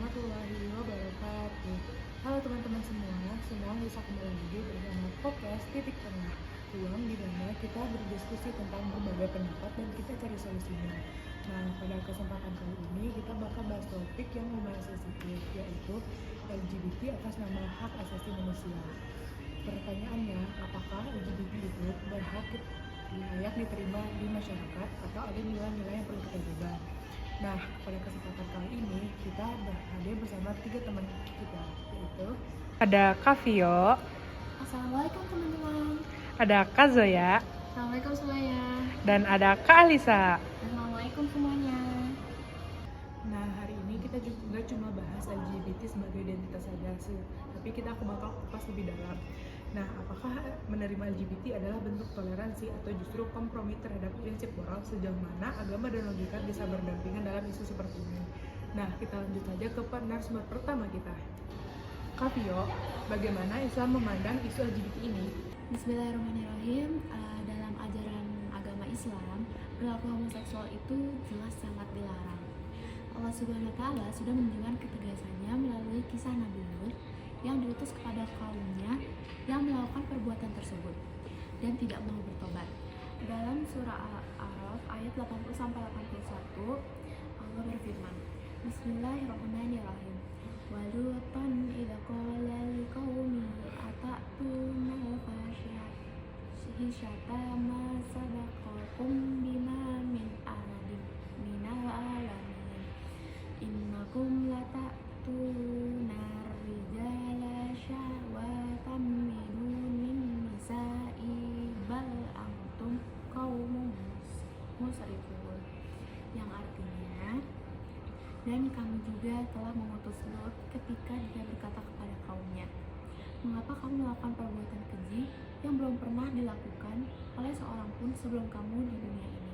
warahmatullahi wabarakatuh. Halo teman-teman semua bisa kembali lagi bersama podcast Titik Tengah, ruang di mana kita berdiskusi tentang berbagai pendapat dan kita cari solusinya. Nah, pada kesempatan kali ini kita bakal bahas topik yang lumayan sensitif, yaitu LGBT atas nama hak asasi manusia. Pertanyaannya, apakah LGBT itu layak diterima di masyarakat atau ada nilai-nilai yang perlu kita jaga? Nah, pada kesempatan kali ini kita hadir bersama 3 teman kita, yaitu ada Kak Vio, Assalamualaikum teman-teman. ada Kak Zoya, Assalamualaikum semuanya. dan ada Kak Alisa. Assalamualaikum semuanya. Nah, hari ini kita juga cuma bahas LGBT sebagai identitas saja sih, tapi kita bakal kupas lebih dalam. Nah, apakah menerima LGBT adalah bentuk toleransi atau justru kompromi terhadap prinsip moral, sejauh mana agama dan logika bisa berdampingan dalam isu seperti ini? Nah, kita lanjut saja ke narasumber pertama kita. Kak Vio, bagaimana Islam memandang isu LGBT ini? Bismillahirrahmanirrahim. Dalam ajaran agama Islam, perilaku homoseksual itu jelas sangat dilarang. Allah Subhanahu wa Ta'ala sudah menunjukkan ketegasannya melalui kisah Nabi Lut yang diutus kepada kaumnya yang melakukan perbuatan tersebut dan tidak mau bertobat. Dalam surah Al-A'raf ayat 80-81, Allah berfirman, Bismillahirrahmanirrahim. Walutan idza qala liqaumihi atatuna fahishyata ma sabaqakum bima min ahadin minal alamin innakum latatuna rijala syahwatan min nisa'i bal antum qaumun musrifun, yang artinya, dan kami juga telah mengutus Lot ketika dia berkata kepada kaumnya, mengapa kamu melakukan perbuatan keji yang belum pernah dilakukan oleh seorang pun sebelum kamu di dunia ini?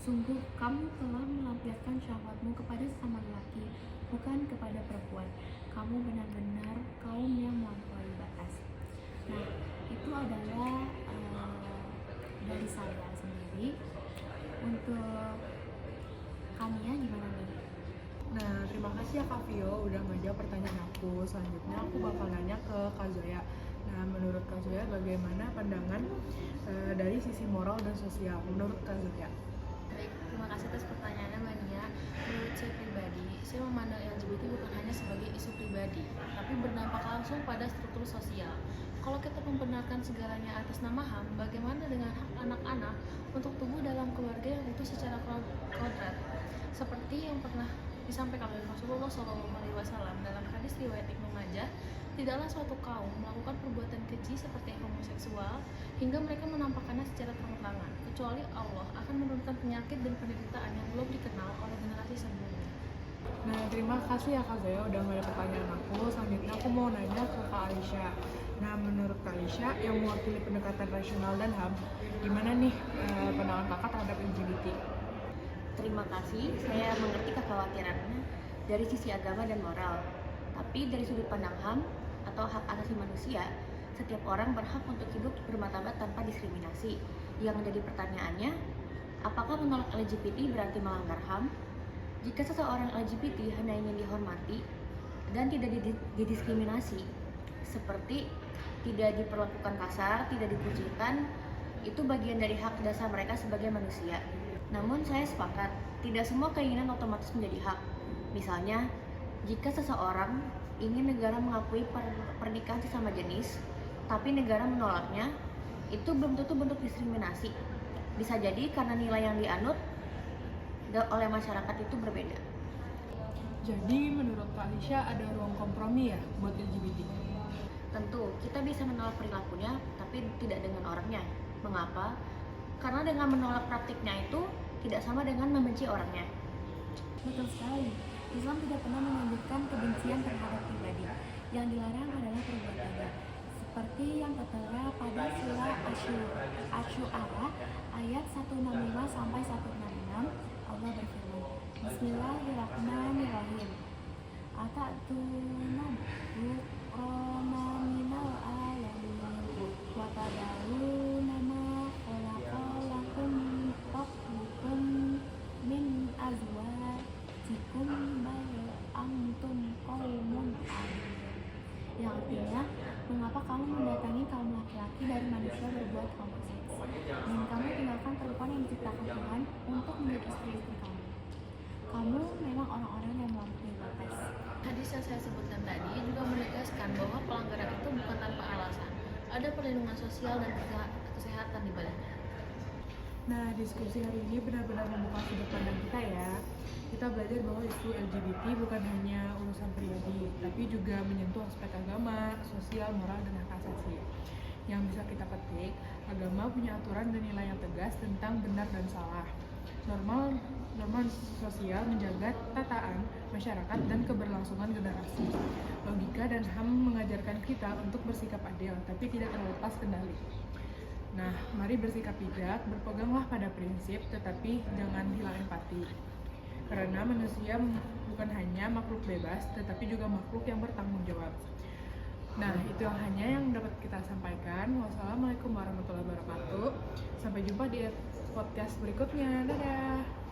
Sungguh kamu telah melampiaskan syahwatmu kepada sesama lelaki, bukan kepada perempuan. Kamu benar-benar kaum yang melampaui batas. Nah, itu adalah dari saya sendiri. Untuk Kania gimana nih? Nah, terima kasih ya Kak Vio udah ngajak pertanyaan aku. Selanjutnya aku bakal nanya ke Kak Zoya. Nah, menurut Kak Zoya bagaimana pandangan dari sisi moral dan sosial menurut Kak Zoya? Baik, terima kasih atas pertanyaannya Mbak Nia. Menurut saya pribadi, saya memandang LGBT bukan hanya sebagai isu pribadi, tapi berdampak langsung pada struktur sosial. Kalau kita membenarkan segalanya atas nama HAM, bagaimana dengan hak anak-anak untuk tumbuh dalam keluarga yang utuh secara kodrat? Seperti yang pernah disampaikan oleh Rasulullah SAW dalam hadis riwayat Ibnu Majah, tidaklah suatu kaum melakukan perbuatan keji seperti homoseksual hingga mereka menampakkannya secara terang-terangan, kecuali Allah akan menurunkan penyakit dan penderitaan yang belum dikenal oleh generasi sebelumnya. Nah, terima kasih ya Kak Zoya udah ngajak pertanyaan aku. Selanjutnya aku mau nanya ke Kak Alisha. Nah, menurut Kak Alisha yang mewakili pendekatan rasional dan HAM, gimana nih pandangan kakak terhadap LGBT? Terima kasih, saya mengerti kekhawatirannya dari sisi agama dan moral. Tapi dari sudut pandang HAM atau hak asasi manusia, setiap orang berhak untuk hidup bermartabat tanpa diskriminasi. Yang menjadi pertanyaannya, apakah menolak LGBT berarti melanggar HAM? Jika seseorang LGBT hanya ingin dihormati dan tidak didiskriminasi, seperti tidak diperlakukan kasar, tidak dikucilkan, itu bagian dari hak dasar mereka sebagai manusia. Namun saya sepakat, tidak semua keinginan otomatis menjadi hak. Misalnya, jika seseorang ingin negara mengakui pernikahan sesama jenis, tapi negara menolaknya, itu belum tentu bentuk diskriminasi. Bisa jadi karena nilai yang dianut oleh masyarakat itu berbeda. Jadi menurut Kak Alisha ada ruang kompromi ya buat LGBT? Tentu, kita bisa menolak perilakunya, tapi tidak dengan orangnya. Mengapa? Karena dengan menolak praktiknya itu tidak sama dengan membenci orangnya. Betul sekali. Islam tidak pernah menunjukkan kebencian terhadap pribadi. Yang dilarang adalah perbuatannya. Seperti yang tertera pada surah Asy-Syu'ara ayat 165 sampai 166, Allah berfirman, Bismillahirrahmanirrahim. Atatuna bukrona minal alamin wa tad'una ma khalaqalakum rabbukum min azwajikum bal antum hadis yang saya sebutkan tadi juga menegaskan bahwa pelanggaran itu bukan tanpa alasan. Ada perlindungan sosial dan kesehatan di baliknya. Nah, diskusi hari ini benar-benar membuka sudut pandang kita ya. Kita belajar bahwa isu LGBT bukan hanya urusan pribadi, tapi juga menyentuh aspek agama, sosial, moral, dan hak asasi. Yang bisa kita petik, agama punya aturan dan nilai yang tegas tentang benar dan salah. Norma sosial menjaga tataan masyarakat dan keberlangsungan generasi. Logika dan HAM mengajarkan kita untuk bersikap adil, tapi tidak terlepas kendali. Nah, mari bersikap bijak, berpeganglah pada prinsip, tetapi jangan hilang empati. Karena manusia bukan hanya makhluk bebas, tetapi juga makhluk yang bertanggung jawab. Nah, itu hanya yang dapat kita sampaikan. Wassalamualaikum warahmatullahi wabarakatuh. Sampai jumpa di podcast berikutnya. Dadah!